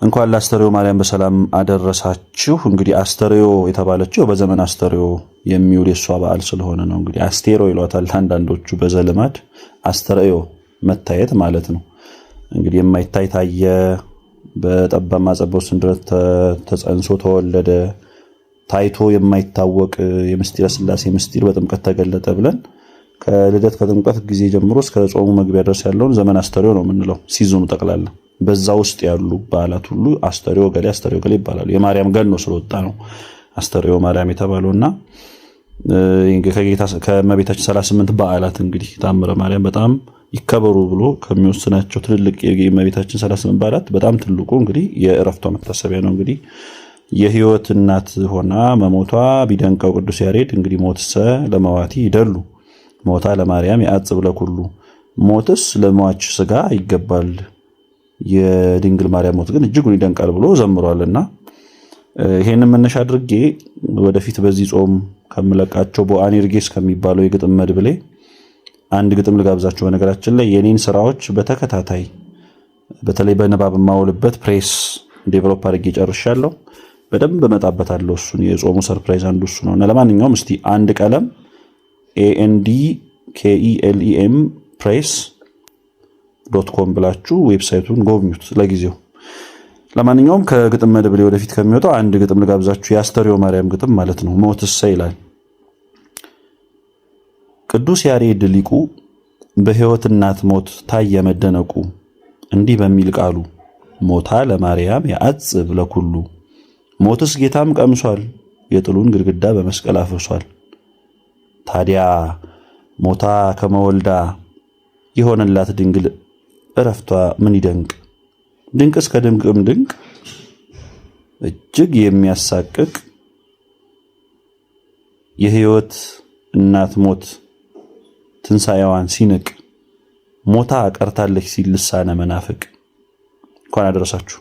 እንኳን ለአስተርእዮ ማርያም በሰላም አደረሳችሁ። እንግዲህ አስተርእዮ የተባለችው በዘመን አስተርእዮ የሚውል የሷ በዓል ስለሆነ ነው። እንግዲህ አስቴሮ ይሏታል አንዳንዶቹ በዘልማድ አስተርእዮ መታየት ማለት ነው። እንግዲህ የማይታይ ታየ፣ በጠባብ ማጸቦት ስንድረት ተጸንሶ ተወለደ፣ ታይቶ የማይታወቅ የምስጢረ ሥላሴ ምስጢር በጥምቀት ተገለጠ ብለን ከልደት ከጥምቀት ጊዜ ጀምሮ እስከ ጾሙ መግቢያ ድረስ ያለውን ዘመን አስተርእዮ ነው የምንለው። ሲዝኑ ጠቅላላ በዛ ውስጥ ያሉ በዓላት ሁሉ አስተርእዮ ገሌ ይባላሉ። የማርያም ገኖ ስለወጣ ነው አስተርእዮ ማርያም የተባለውና ከእመቤታችን 38 በዓላት እንግዲህ ታምረ ማርያም በጣም ይከበሩ ብሎ ከሚወስናቸው ትልልቅ የእመቤታችን 38 በዓላት በጣም ትልቁ እንግዲህ የእረፍቷ መታሰቢያ ነው። እንግዲህ የሕይወት እናት ሆና መሞቷ ቢደንቀው ቅዱስ ያሬድ እንግዲህ ሞትሰ ለመዋቲ ይደሉ ሞታ ለማርያም ያጽብ ለኩሉ፣ ሞትስ ለሟች ስጋ ይገባል የድንግል ማርያም ሞት ግን እጅጉን ይደንቃል ብሎ ዘምሯልና ይሄንን መነሻ አድርጌ ወደፊት በዚህ ጾም ከመለቃቸው ቦአኔርጌስ ከሚባለው የግጥም መድብሌ አንድ ግጥም ልጋብዛችሁ። በነገራችን ላይ የኔን ስራዎች በተከታታይ በተለይ በንባብ ማውልበት ፕሬስ ዴቨሎፕ አድርጌ ጨርሻለሁ። በደንብ እመጣበታለሁ። እሱን የጾሙ ሰርፕራይዝ አንዱ እሱ ነውና ለማንኛውም እስቲ አንድ ቀለም ANDKELEM press.com ብላችሁ ዌብሳይቱን ጎብኙት ለጊዜው። ለማንኛውም ከግጥም መድብሌ ወደፊት ከሚወጣው አንድ ግጥም ልጋብዛችሁ። የአስተርእዮ ማርያም ግጥም ማለት ነው። ሞትሰ ይላል። ቅዱስ ያሬድ ሊቁ በሕይወት እናት ሞት ታየ መደነቁ፣ እንዲህ በሚል ቃሉ ሞታ ለማርያም ያጽብ ለኩሉ፣ ሞትስ ጌታም ቀምሷል የጥሉን ግድግዳ በመስቀል አፍርሷል። ታዲያ ሞታ ከመወልዳ የሆነላት ድንግል እረፍቷ ምን ይደንቅ፣ ድንቅስ ከድንቅም ድንቅ እጅግ የሚያሳቅቅ የሕይወት እናት ሞት ትንሣኤዋን ሲንቅ ሞታ ቀርታለች ሲል ልሳነ መናፍቅ። እንኳን አደረሳችሁ።